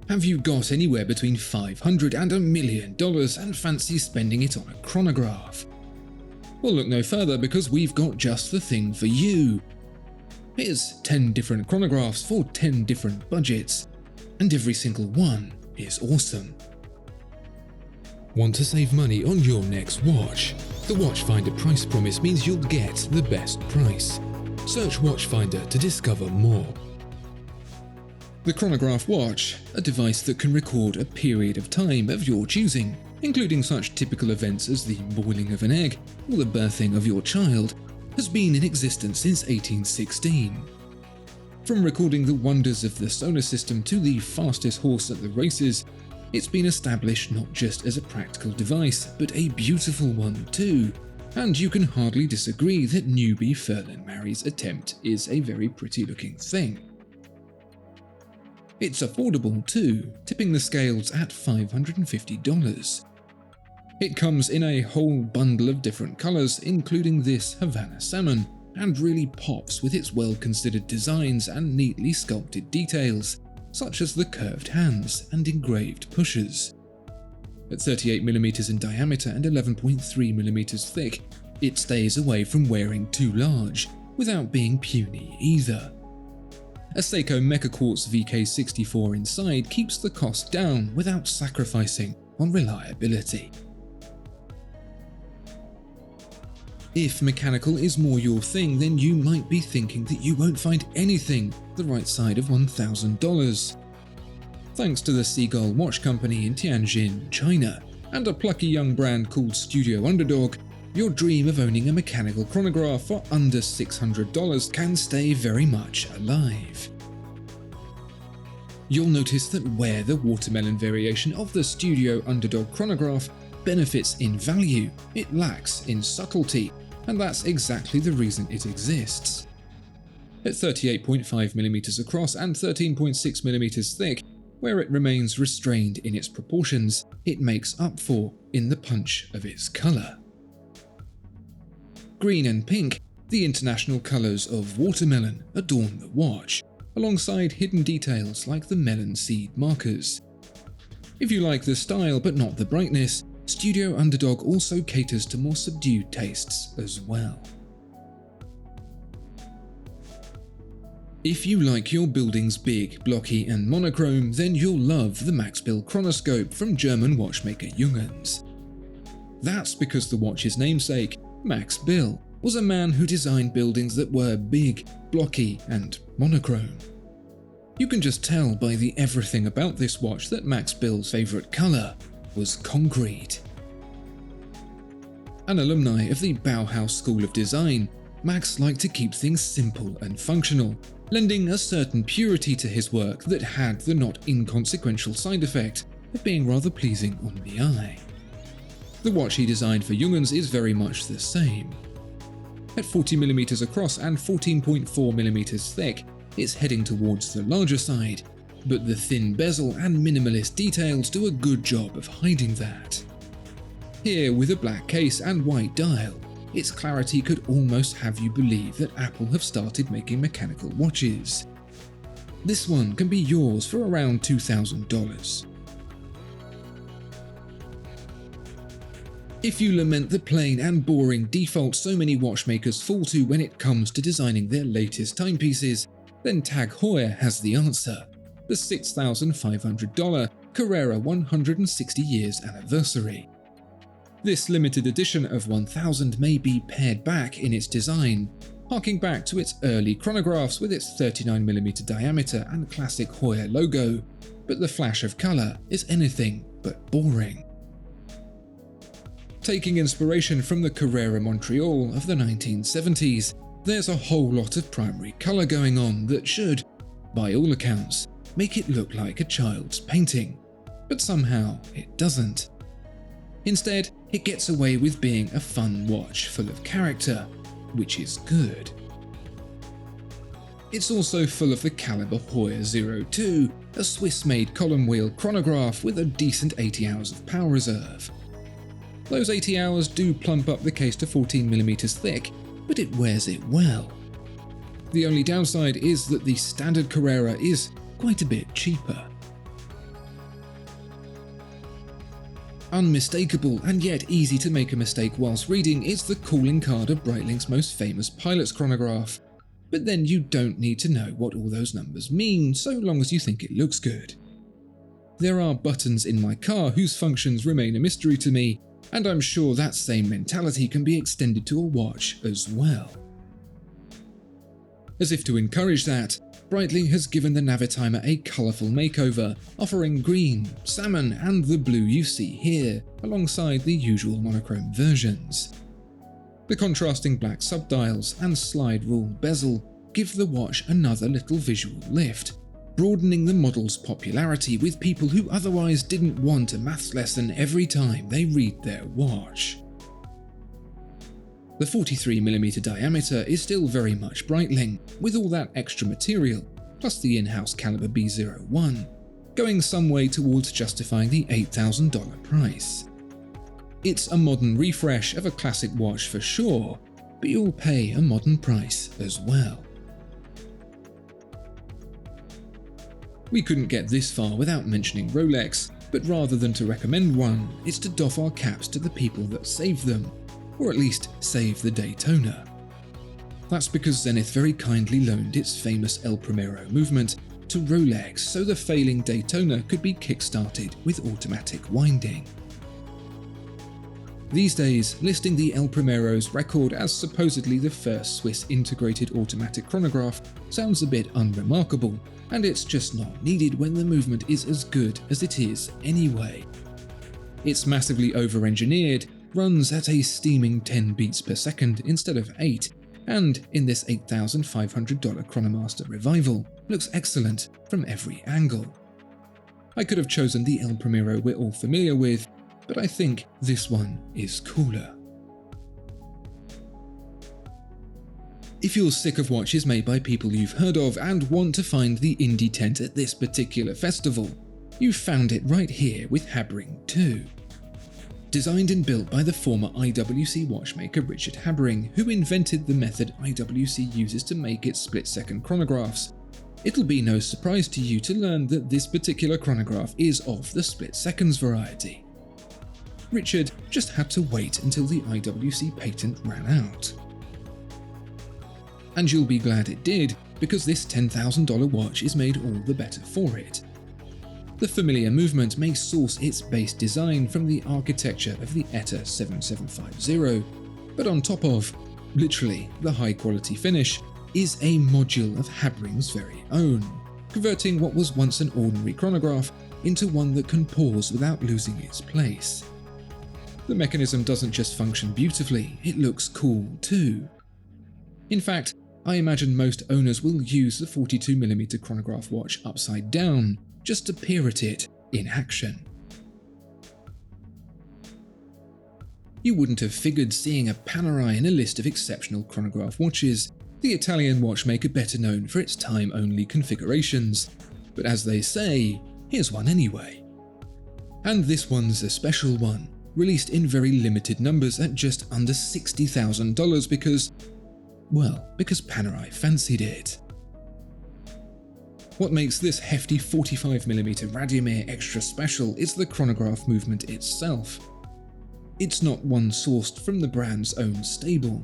Have you got anywhere between $500 and $1 million and fancy spending it on a chronograph? Well, look no further, because we've got just the thing for you. Here's 10 different chronographs for 10 different budgets, and every single one is awesome. Want to save money on your next watch? The Watchfinder price promise means you'll get the best price. Search Watchfinder to discover more. The chronograph watch, a device that can record a period of time of your choosing, including such typical events as the boiling of an egg or the birthing of your child, has been in existence since 1816. From recording the wonders of the solar system to the fastest horse at the races, it's been established not just as a practical device, but a beautiful one too, and you can hardly disagree that newbie Furlan Mary's attempt is a very pretty looking thing. It's affordable too, tipping the scales at $550. It comes in a whole bundle of different colours, including this Havana Salmon, and really pops with its well-considered designs and neatly sculpted details, such as the curved hands and engraved pushers. At 38mm in diameter and 11.3mm thick, it stays away from wearing too large, without being puny either. A Seiko Mecha Quartz VK64 inside keeps the cost down without sacrificing on reliability. If mechanical is more your thing, then you might be thinking that you won't find anything the right side of $1,000. Thanks to the Seagull Watch Company in Tianjin, China, and a plucky young brand called Studio Underdog, your dream of owning a mechanical chronograph for under $600 can stay very much alive. You'll notice that where the watermelon variation of the Studio Underdog chronograph benefits in value, it lacks in subtlety, and that's exactly the reason it exists. At 38.5mm across and 13.6mm thick, where it remains restrained in its proportions, it makes up for in the punch of its colour. Green and pink, the international colours of watermelon, adorn the watch, alongside hidden details like the melon seed markers. If you like the style but not the brightness, Studio Underdog also caters to more subdued tastes as well. If you like your buildings big, blocky and monochrome, then you'll love the Max Bill Chronoscope from German watchmaker Junghans. That's because the watch's namesake, Max Bill, was a man who designed buildings that were big, blocky and monochrome. You can just tell by the everything about this watch that Max Bill's favourite colour was concrete. An alumni of the Bauhaus School of Design, Max liked to keep things simple and functional, lending a certain purity to his work that had the not inconsequential side effect of being rather pleasing on the eye. The watch he designed for Jungens is very much the same. At 40mm across and 14.4mm thick, it's heading towards the larger side, but the thin bezel and minimalist details do a good job of hiding that. Here, with a black case and white dial, its clarity could almost have you believe that Apple have started making mechanical watches. This one can be yours for around $2,000. If you lament the plain and boring default so many watchmakers fall to when it comes to designing their latest timepieces, then TAG Heuer has the answer. The $6,500 Carrera 160 years anniversary. This limited edition of 1000 may be pared back in its design, harking back to its early chronographs with its 39mm diameter and classic Heuer logo, but the flash of colour is anything but boring. Taking inspiration from the Carrera Montreal of the 1970s, there's a whole lot of primary colour going on that should, by all accounts, make it look like a child's painting, but somehow it doesn't. Instead, it gets away with being a fun watch full of character, which is good. It's also full of the caliber Heuer 02, a Swiss-made column wheel chronograph with a decent 80 hours of power reserve. Those 80 hours do plump up the case to 14mm thick, but it wears it well. The only downside is that the standard Carrera is quite a bit cheaper. Unmistakable and yet easy to make a mistake whilst reading is the calling card of Breitling's most famous pilot's chronograph. But then you don't need to know what all those numbers mean so long as you think it looks good. There are buttons in my car whose functions remain a mystery to me, and I'm sure that same mentality can be extended to a watch as well. As if to encourage that, Breitling has given the Navitimer a colourful makeover, offering green, salmon and the blue you see here, alongside the usual monochrome versions. The contrasting black subdials and slide rule bezel give the watch another little visual lift, broadening the model's popularity with people who otherwise didn't want a maths lesson every time they read their watch. The 43mm diameter is still very much Breitling, with all that extra material, plus the in-house caliber B01, going some way towards justifying the $8,000 price. It's a modern refresh of a classic watch for sure, but you'll pay a modern price as well. We couldn't get this far without mentioning Rolex, but rather than to recommend one, it's to doff our caps to the people that saved them, or at least save the Daytona. That's because Zenith very kindly loaned its famous El Primero movement to Rolex so the failing Daytona could be kick-started with automatic winding. These days, listing the El Primero's record as supposedly the first Swiss integrated automatic chronograph sounds a bit unremarkable, and it's just not needed when the movement is as good as it is anyway. It's massively over-engineered, runs at a steaming 10 beats per second instead of 8, and in this $8,500 Chronomaster revival, looks excellent from every angle. I could have chosen the El Primero we're all familiar with, but I think this one is cooler. If you're sick of watches made by people you've heard of and want to find the indie tent at this particular festival, you've found it right here with Habring2. Designed and built by the former IWC watchmaker Richard Habring, who invented the method IWC uses to make its split-second chronographs, it'll be no surprise to you to learn that this particular chronograph is of the split-seconds variety. Richard just had to wait until the IWC patent ran out. And you'll be glad it did, because this $10,000 watch is made all the better for it. The familiar movement may source its base design from the architecture of the ETA 7750, but on top of, literally, the high-quality finish, is a module of Habring's very own, converting what was once an ordinary chronograph into one that can pause without losing its place. The mechanism doesn't just function beautifully, it looks cool too. In fact, I imagine most owners will use the 42mm chronograph watch upside down, just to peer at it in action. You wouldn't have figured seeing a Panerai in a list of exceptional chronograph watches, the Italian watchmaker better known for its time-only configurations, but as they say, here's one anyway. And this one's a special one, released in very limited numbers at just under $60,000 because Panerai fancied it. What makes this hefty 45mm Radiomir extra special is the chronograph movement itself. It's not one sourced from the brand's own stable.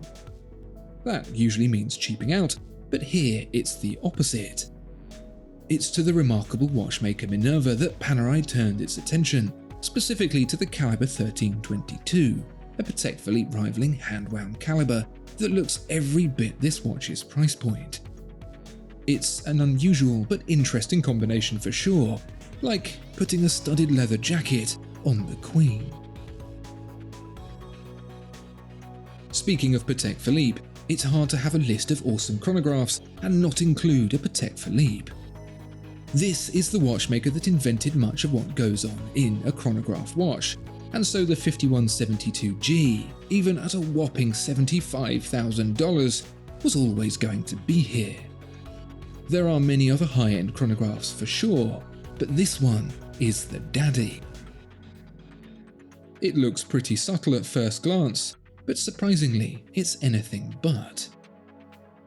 That usually means cheaping out, but here it's the opposite. It's to the remarkable watchmaker Minerva that Panerai turned its attention, specifically to the caliber 1322, a Patek Philippe rivaling hand-wound caliber that looks every bit this watch's price point. It's an unusual but interesting combination for sure, like putting a studded leather jacket on the Queen. Speaking of Patek Philippe, it's hard to have a list of awesome chronographs and not include a Patek Philippe. This is the watchmaker that invented much of what goes on in a chronograph watch, and so the 5172G, even at a whopping $75,000, was always going to be here. There are many other high-end chronographs for sure, but this one is the daddy. It looks pretty subtle at first glance, but surprisingly, it's anything but.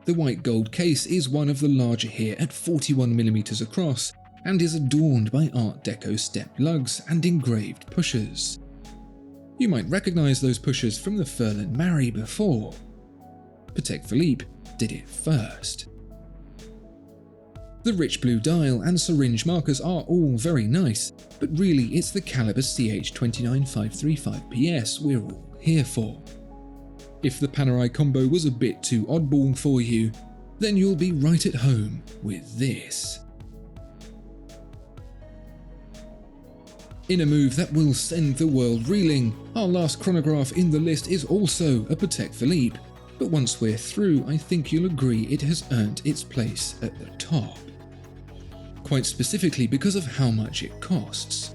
The white gold case is one of the larger here at 41mm across, and is adorned by Art Deco stepped lugs and engraved pushers. You might recognise those pushers from the Furlan Marri before. Patek Philippe did it first. The rich blue dial and syringe markers are all very nice, but really it's the caliber CH29535PS we're all here for. If the Panerai combo was a bit too oddball for you, then you'll be right at home with this. In a move that will send the world reeling, our last chronograph in the list is also a Patek Philippe, but once we're through, I think you'll agree it has earned its place at the top. Quite specifically because of how much it costs.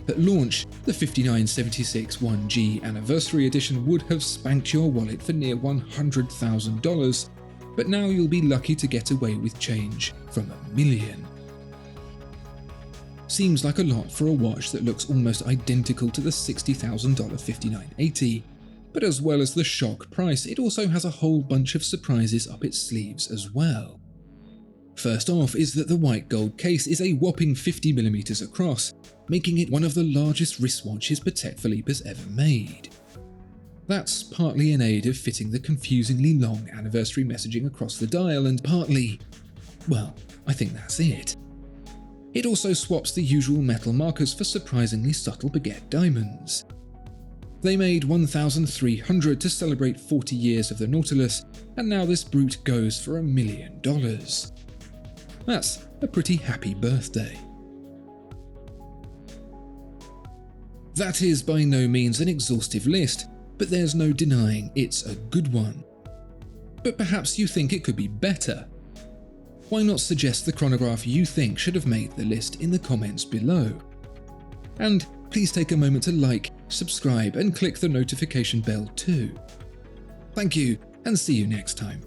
At launch, the 5976 1G Anniversary Edition would have spanked your wallet for near $100,000, but now you'll be lucky to get away with change from $1 million. Seems like a lot for a watch that looks almost identical to the $60,000 5980, but as well as the shock price, it also has a whole bunch of surprises up its sleeves as well. First off is that the white gold case is a whopping 50mm across, making it one of the largest wristwatches Patek Philippe has ever made. That's partly in aid of fitting the confusingly long anniversary messaging across the dial, and partly, well, I think that's it. It also swaps the usual metal markers for surprisingly subtle baguette diamonds. They made 1,300 to celebrate 40 years of the Nautilus, and now this brute goes for $1 million. That's a pretty happy birthday. That is by no means an exhaustive list, but there's no denying it's a good one. But perhaps you think it could be better. Why not suggest the chronograph you think should have made the list in the comments below? And please take a moment to like, subscribe, and click the notification bell too. Thank you, and see you next time.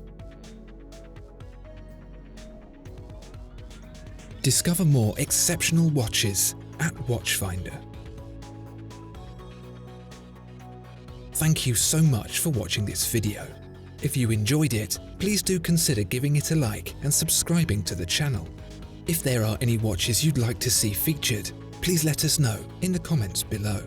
Discover more exceptional watches at Watchfinder. Thank you so much for watching this video. If you enjoyed it, please do consider giving it a like and subscribing to the channel. If there are any watches you'd like to see featured, please let us know in the comments below.